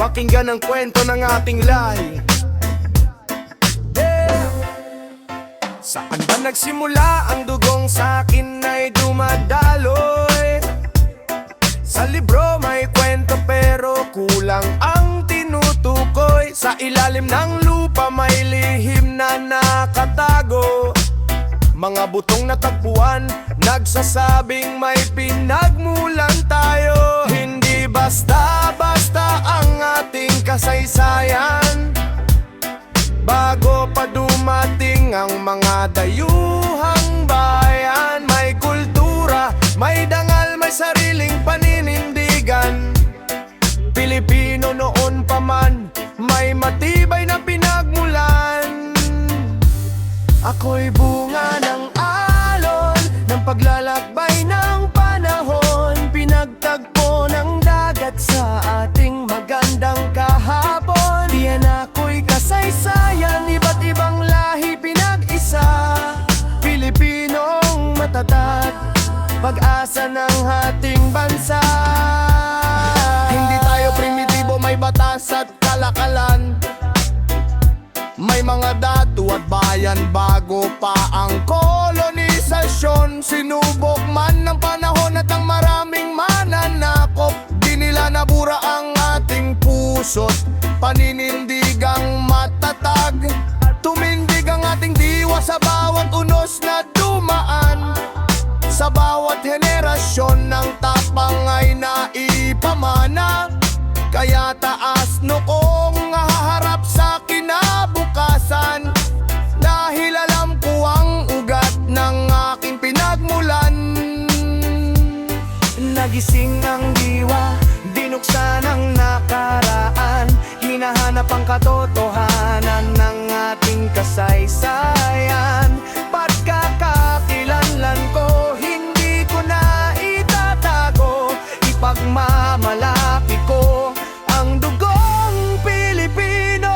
pakinggan ang kwento ng ating lahi. Saan ba nagsimula ang dugong sa'kin ay dumadaloy? Sa libro may kwento pero kulang ang tinutukoy. Sa ilalim ng lupa may lihim na nakatago. Mga butong natagpuan, nagsasabing may pinagmulan tayo. Hindi basta-basta ang ating kasaysayan. Bago pa dumating ang mga dayuhang bayan, may kultura, may dangal, may sariling paninindigan. Pilipino noon pa man, may matibay na pinagmulan. Ako'y bunga ng alon, ng paglalakbay ng panahon. Pinagtagpo ng dagat sa ating magandang kahapon. Diyan ako'y kasaysayan, iba't ibang lahi pinag-isa. Pilipinong matatag, pag-asa ng ating bansa. Hindi tayo primitibo, may batas at kalakalan. May mga datu at bayan bago pa ang kolonisasyon. Sinubok man ng panahon at ang maraming mananakop. Di nila nabura ang ating puso't paninindigang matatag. Tumindig ang ating diwa sa bawat unos na dumaan. Sa bawat henerasyon ng tapang ay naipamana. Kaya taas noong haharap sa kinabukasan, dahil alam ko ang ugat ng aking pinagmulan. Nagising ang diwa, dinuksan ang nakaraan. Hinahanap ang katotohanan ng ating kasaysayan. Pagkakakilanlan ko, hindi ko na itatago. Ipagmamalaki ko ang dugong Pilipino.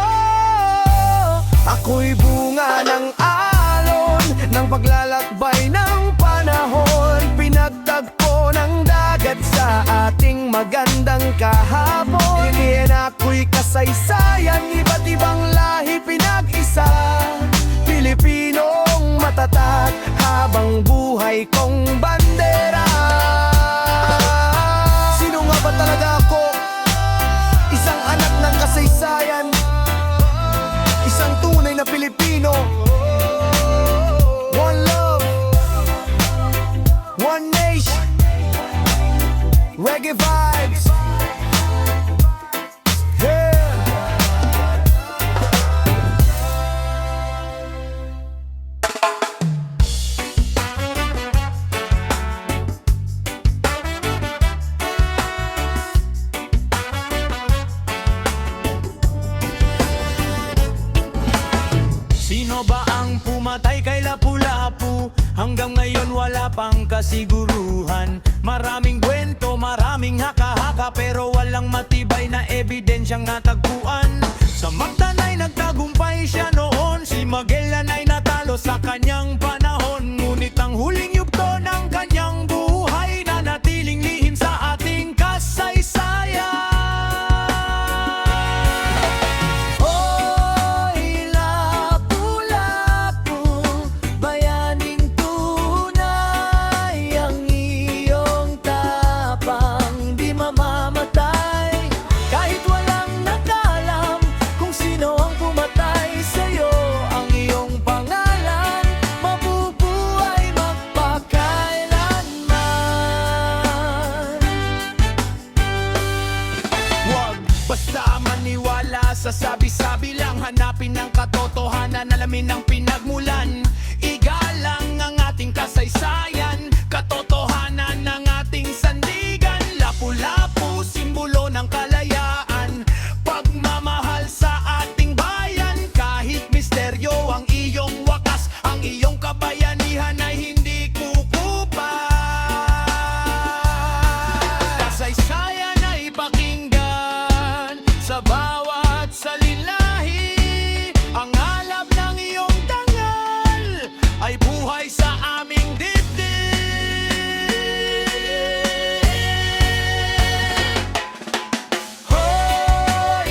Ako'y bunga ng alon, ng paglalakbay ng panahon. Pinagtagpo ng dagat sa ating magandang kahapon. Yan ako'y kasaysayan, iba't ibang lahi pinag-isa. Pilipinong matatag, habang buhay kong bandera. Sino nga ba talaga ako? Isang anak ng kasaysayan, isang tunay na Pilipino. One love, one nation, reggae vibes. Yeah. Sino ba ang pumatay kay Lapu-Lapu? Hanggang ngayon wala pang kasiguruhan. Maraming kwento, maraming haka-haka, pero walang matibay na ebidensyang natagpuan. Sa Magdanay nagtagumpay siya noon, si Magellan ay natalo sa kanyang panahon. Ngunit ang huling yugto ng kanyang buhay na natiling lihim sa ating kasaysayan. Basta maniwala sa sabi-sabi lang, hanapin ang katotohanan, alamin ang pinagmulan. Igalang ang ating kasaysayan, katotohanan ng ating sandigan. Lapu-Lapu, simbolo ng kalayaan, pagmamahal sa ating bayan. Kahit misteryo ang iyong wakas, ang iyong kabayanihan ay hindi kukupas. Kasaysayan ay pakinggan sa bawat salinahi. Ang alab ng iyong dangal ay buhay sa aming dibdib. Hoy,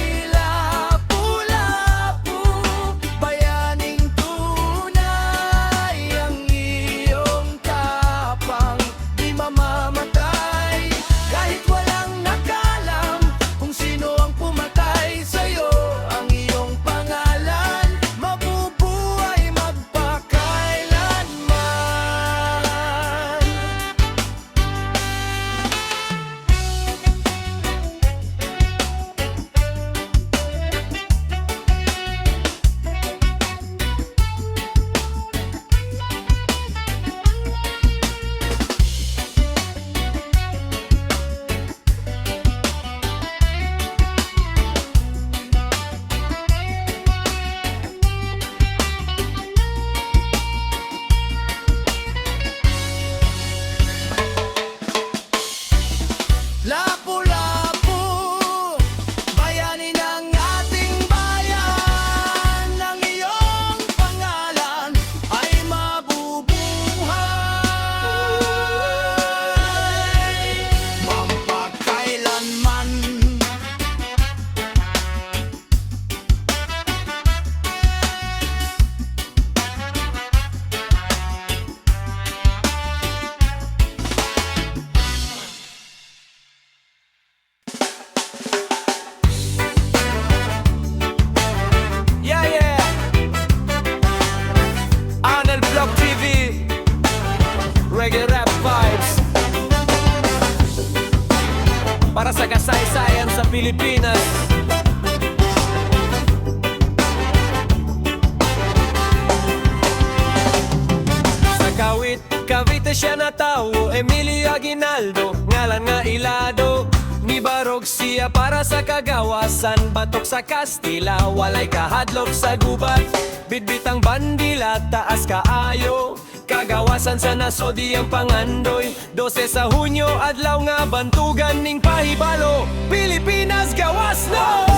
Sa kawit, Cavite siya natawo, Emilio Aguinaldo, ngalan nga Ilado. Ni barog siya para sa kagawasan, batok sa Kastila, walay kahadlok sa gubat. Bitbitang bandila, taas kaayo, kagawasan sa nasodi ang pangandoy. 12 sa Hunyo, adlaw nga bantugan ning pahibalo, Pilipinas gawas no!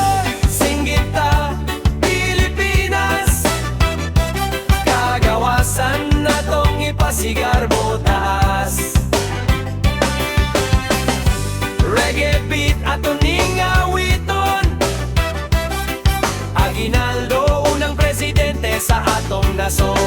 Singgita, Pilipinas, kagawasan na tong ipasigar botas. Reggae beat ato ning awiton, Aguinaldo unang presidente sa atong nason.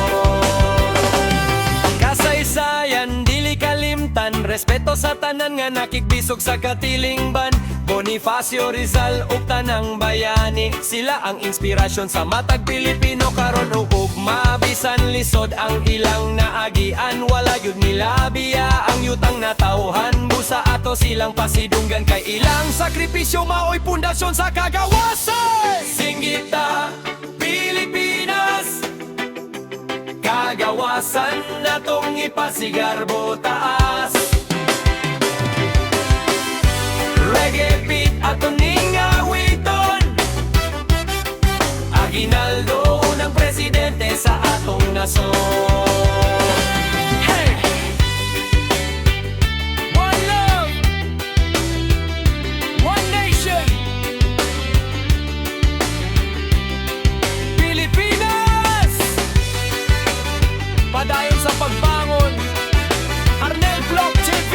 Kasaysayan dili kalimtan, respeto sa tanan nga nakigbisog sa katilingban. Bonifacio Rizal ug tanang bayani, sila ang inspirasyon sa matag Pilipino karon ug mabisan lisod ang ilang naagian. Wala gyud nila biya ang yutang natauhan, busa ato silang pasidunggan kay ilang sakripisyo maoy pundasyon sa kagawasan. Singgita, Pilipinas, kagawasan na tong ipasigar botaas. Reggae beat ato ning awiton, Aguinaldo unang presidente sa atong nason. Hey! One love, one nation, Pilipinas, padayon sa pagbangon, Arnel Vlog TV,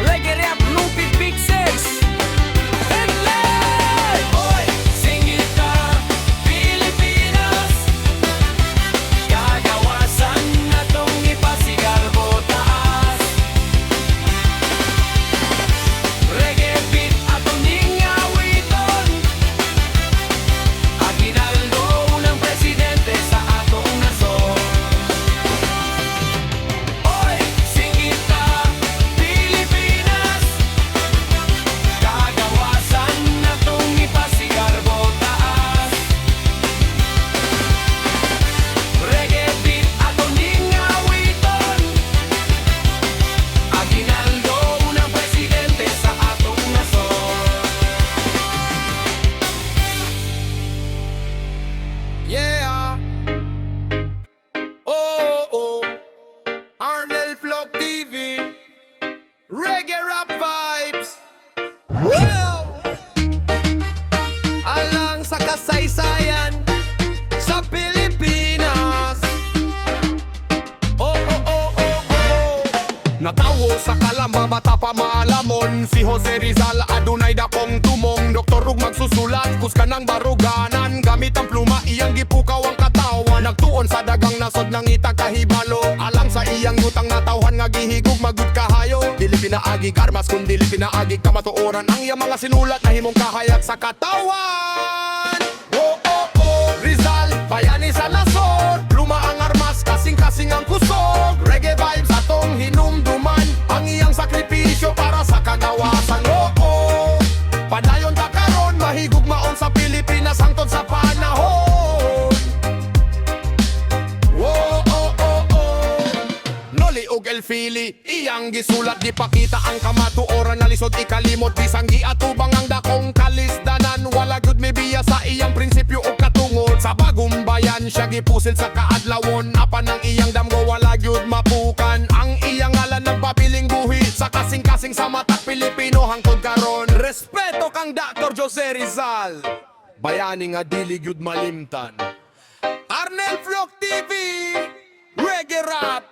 Reggae Rap Lupit Big Six, and live! Oy! Singgita, Pilipinas, kagawasan na tong ipasigar botaas. Reggae beat ato ning awiton, Aguinaldo unang presidente sa atong nason. Oy! Singgita, Pilipinas, kagawasan na tong ipasigar botaas. Reggae beat ato ning awiton, Aguinaldo unang presidente sa atong nason. Yeah. Oh, oh. Arnel Vlog TV. Reggae rap vibes. Well. Alang sa kasaysayan sa Pilipinas. Oh, oh, oh, oh, oh. Natawo sa Kalamba, mata pa maalamon. Si Jose Rizal, adunay dakong tumong. Doktor ug magsusulat, kuskan ng baruganan. Gamit ang pluma, iyang gipukaw ang katawan. Nagtuon sa dagang nasod ng itang kahibalo. Alang sa iyang yutang natawhan nga gihigog magud kahayo. Dili pinaagi karmas kun dili pinaagi kamatuoran. Ang iyang mga sinulat na himong kahayag sa katawan. Oh, oh, oh, Rizal, bayani sa nasod. Pluma ang armas, kasing-kasing ang kusog. Reggae vibes atong hinumduman, ang iyang sakripisyo para sa kagawasan. Oh, oh, padayon ta karon, mahigug maon sa Pilipinas hangtod sa panahon. Oh, oh, oh, oh. Noli ug Elfili, iyang gisulat di pakita ang kamatuoran na lisod ikalimot bisang giatubang ang dakong kalisdanan. Wala gud may biya sa iyang prinsipyo ug katungod. Sa bagong bayan siya gipusil sa kaadlawon, apan ang iyang damgo wala gyud mapukan. Ang iyang ngalan nagpabiling buhi sa kasing-kasing sa matak Pilipino hangtod karon. Respeto kang Dr. Jose Rizal, bayani nga dili gyud malimtan. Arnel Vlog TV, Reggae Rap,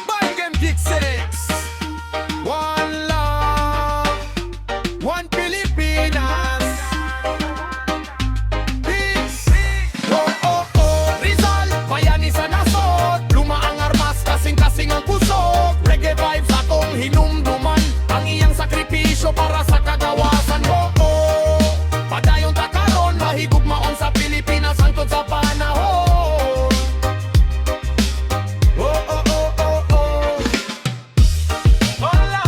Bangem Big Six. One love, one Pilipinas. Peace. Oh, oh, oh, Rizal, bayani sa nasod. Luma ang armas, kasing-kasing ang pusok. Reggae vibes atong hinumduman, ang iyang sakripisyo para sa kagawasan. Oh, oh, padayon ta karon, mahigug maon sa Pilipinas hangtod sa panahon. Oh, oh, oh, oh, oh. Hola.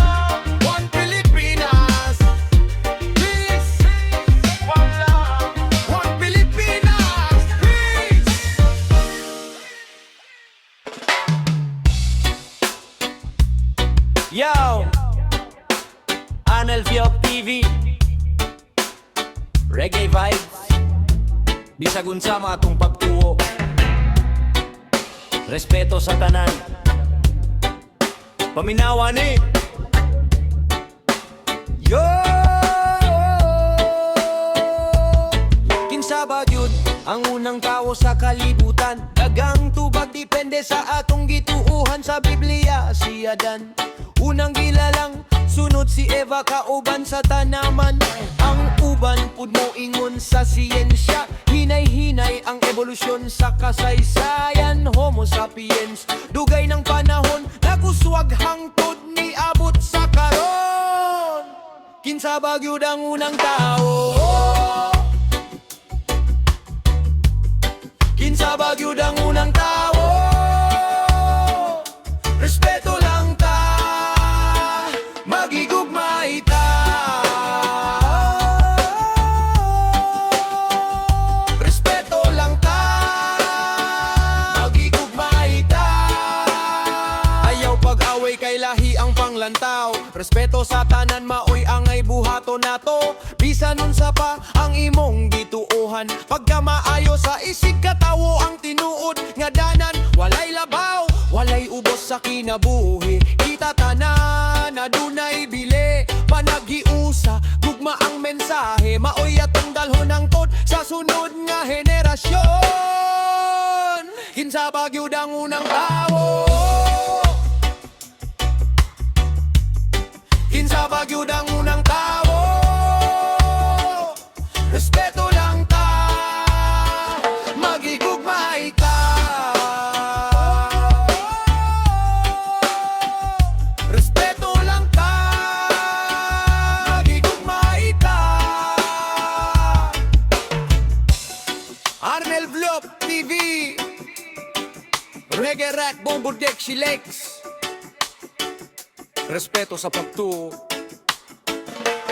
reggae vibe. Bisag unsa mga atong pagtuo, respeto sa tanan, paminawa ni yo. Kinsa ba gyud ang unang tao sa kalibutan? Dagang tubag depende sa atong gituuhan. Sa Biblia si Adan unang gilalang, sunod si Eva kauban sa tanaman. Ang uban pud mo ingon sa siyensya, hinay-hinay ang evolusyon sa kasaysayan. Homo sapiens, dugay ng panahon, naguswag hangtod ni abot sa karon. Kinsa ba gyud ang unang tao? Kinsa ba gyud ang unang tao? Respeto lang ta, magigugmay ta. Respeto lang ta, magigugmay ta. Ayaw pag-away kay lahi ang panglantaw. Respeto sa tanan, maoy angay buhato nato. Bisan unsa pa ang imong gituuhan, pagka maayo sa isig katawo ang tinuod nga danan. Walay labaw, walay ubos sa kinabuhi. Kita tanan, adunay bili, panaghiusa, gugma ang mensahe. Maoy atong dalhon ang tod sa sunod nga henerasyon. Kinsa ba gyud ang unang tawo? Kinsa ba gyud ang unang tawo? Respeto lang ta, magigugmay ta. Respeto lang ta, magigugmay ta. Arnel Vlog TV, Reggae Rat, Bomburdek, Shilex. Respeto sa pagtuo,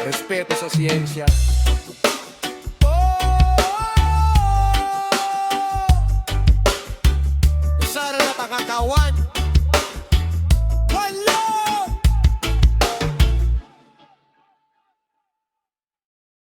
respeto sa siyensya.